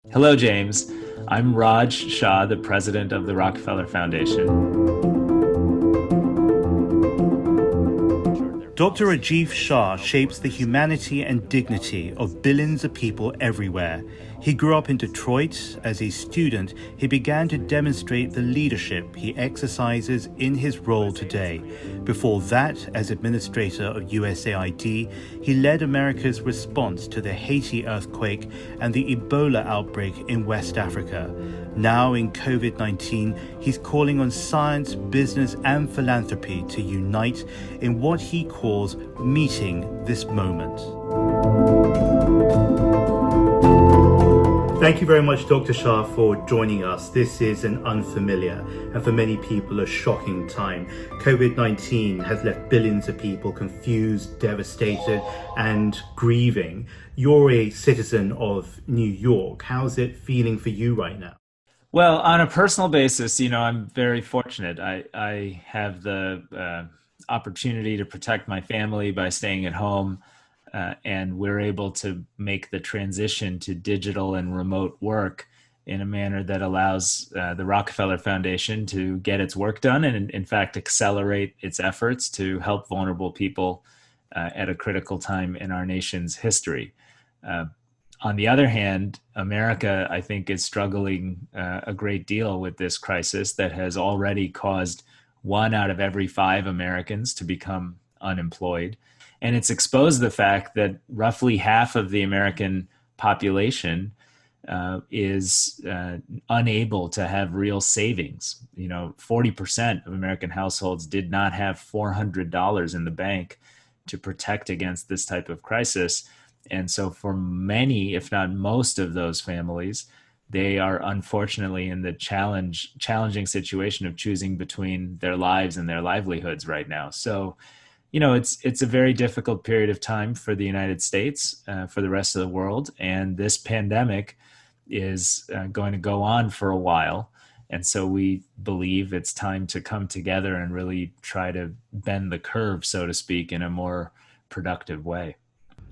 Hello, James. I'm Raj Shah, the president of the Rockefeller Foundation. Dr. Rajiv Shah shapes the humanity and dignity of billions of people everywhere. He grew up in Detroit. As a student, he began to demonstrate the leadership he exercises in his role today. Before that, as administrator of USAID, he led America's response to the Haiti earthquake and the Ebola outbreak in West Africa. Now in COVID-19, he's calling on science, business, and philanthropy to unite in what he calls meeting this moment. Thank you very much, Dr. Shah, for joining us. This is an unfamiliar and for many people a shocking time. COVID-19 has left billions of people confused, devastated, and grieving. You're a citizen of New York. How's it feeling for you right now? Well, on a personal basis, I'm very fortunate. I have the opportunity to protect my family by staying at home, and we're able to make the transition to digital and remote work in a manner that allows the Rockefeller Foundation to get its work done and, in fact, accelerate its efforts to help vulnerable people at a critical time in our nation's history. On the other hand, America, I think, is struggling a great deal with this crisis that has already caused 1 out of every 5 Americans to become unemployed. And it's exposed the fact that roughly half of the American population is unable to have real savings. 40% of American households did not have $400 in the bank to protect against this type of crisis. And so for many, if not most of those families, they are unfortunately in the challenging situation of choosing between their lives and their livelihoods right now. So, it's a very difficult period of time for the United States, for the rest of the world. And this pandemic is going to go on for a while. And so we believe it's time to come together and really try to bend the curve, so to speak, in a more productive way.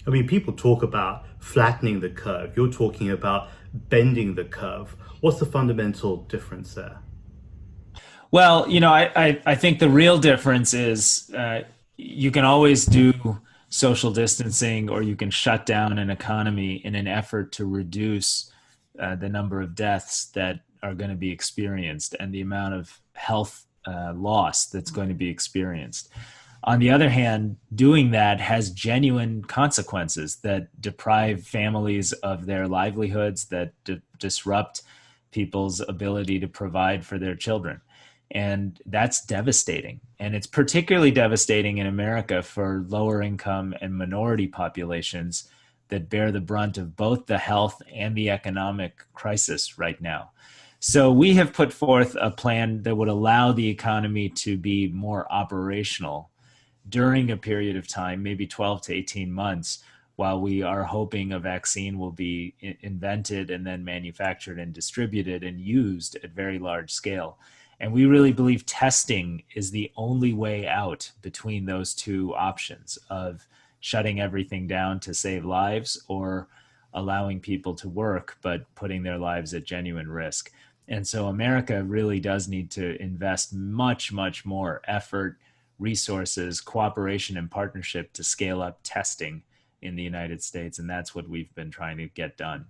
I mean, people talk about flattening the curve. You're talking about bending the curve. What's the fundamental difference there? Well, I think the real difference is you can always do social distancing or you can shut down an economy in an effort to reduce the number of deaths that are going to be experienced and the amount of health loss that's going to be experienced. On the other hand, doing that has genuine consequences that deprive families of their livelihoods, that disrupt people's ability to provide for their children. And that's devastating. And it's particularly devastating in America for lower income and minority populations that bear the brunt of both the health and the economic crisis right now. So we have put forth a plan that would allow the economy to be more operational during a period of time, maybe 12 to 18 months, while we are hoping a vaccine will be invented and then manufactured and distributed and used at very large scale. And we really believe testing is the only way out between those two options of shutting everything down to save lives or allowing people to work, but putting their lives at genuine risk. And so America really does need to invest much, much more effort, resources, cooperation, and partnership to scale up testing in the United States. And that's what we've been trying to get done.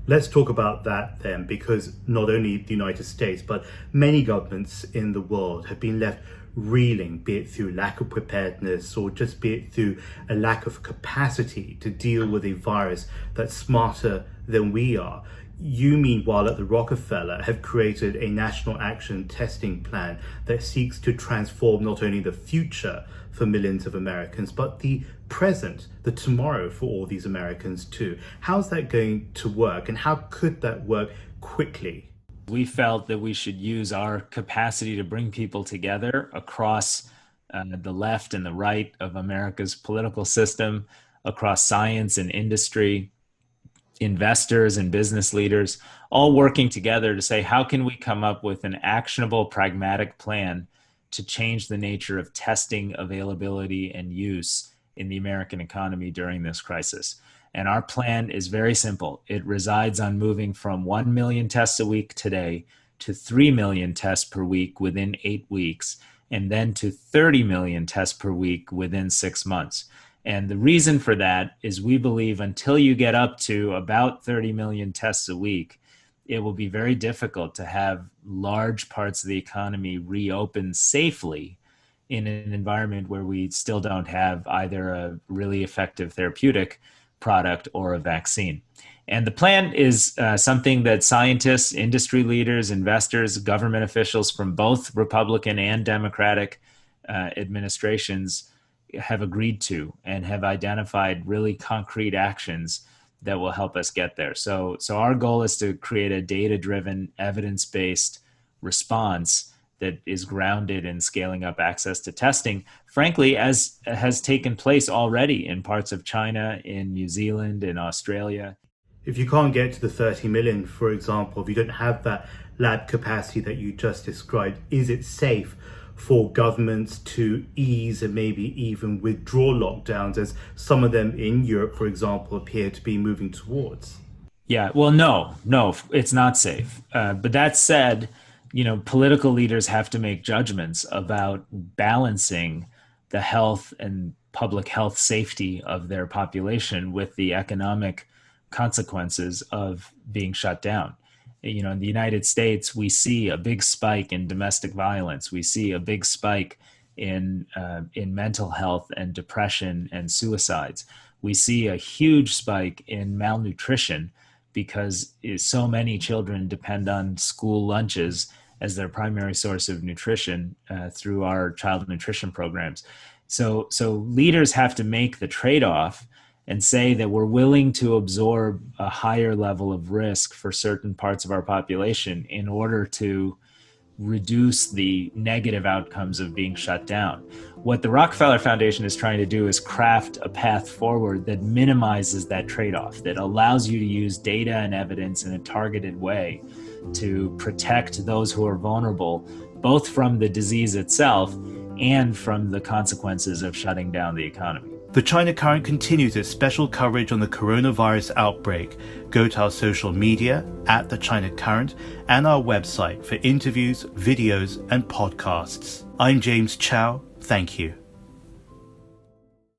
Let's talk about that then, because not only the United States, but many governments in the world have been left reeling, be it through lack of preparedness or just be it through a lack of capacity to deal with a virus that's smarter than we are. You, meanwhile, at the Rockefeller, have created a national action testing plan that seeks to transform not only the future for millions of Americans, but the present, the tomorrow for all these Americans too. How's that going to work, and how could that work quickly? We felt that we should use our capacity to bring people together across the left and the right of America's political system, across science and industry, investors and business leaders, all working together to say, how can we come up with an actionable, pragmatic plan to change the nature of testing availability and use in the American economy during this crisis? And our plan is very simple. It resides on moving from 1 million tests a week today to 3 million tests per week within 8 weeks, and then to 30 million tests per week within 6 months. And the reason for that is we believe until you get up to about 30 million tests a week, it will be very difficult to have large parts of the economy reopen safely in an environment where we still don't have either a really effective therapeutic product or a vaccine. And the plan is something that scientists, industry leaders, investors, government officials from both Republican and Democratic administrations have agreed to and have identified really concrete actions that will help us get there. So our goal is to create a data-driven, evidence-based response that is grounded in scaling up access to testing, frankly, as has taken place already in parts of China, in New Zealand, in Australia. If you can't get to the 30 million, for example, if you don't have that lab capacity that you just described, is it safe for governments to ease and maybe even withdraw lockdowns, as some of them in Europe, for example, appear to be moving towards? Yeah, well, no, it's not safe. But that said, political leaders have to make judgments about balancing the health and public health safety of their population with the economic consequences of being shut down. In the United States, we see a big spike in domestic violence. We see a big spike in mental health and depression and suicides. We see a huge spike in malnutrition because so many children depend on school lunches as their primary source of nutrition through our child nutrition programs. So leaders have to make the trade-off and say that we're willing to absorb a higher level of risk for certain parts of our population in order to reduce the negative outcomes of being shut down. What the Rockefeller Foundation is trying to do is craft a path forward that minimizes that trade-off, that allows you to use data and evidence in a targeted way to protect those who are vulnerable, both from the disease itself and from the consequences of shutting down the economy. The China Current continues its special coverage on the coronavirus outbreak. Go to our social media @The China Current and our website for interviews, videos, and podcasts. I'm James Chow. Thank you.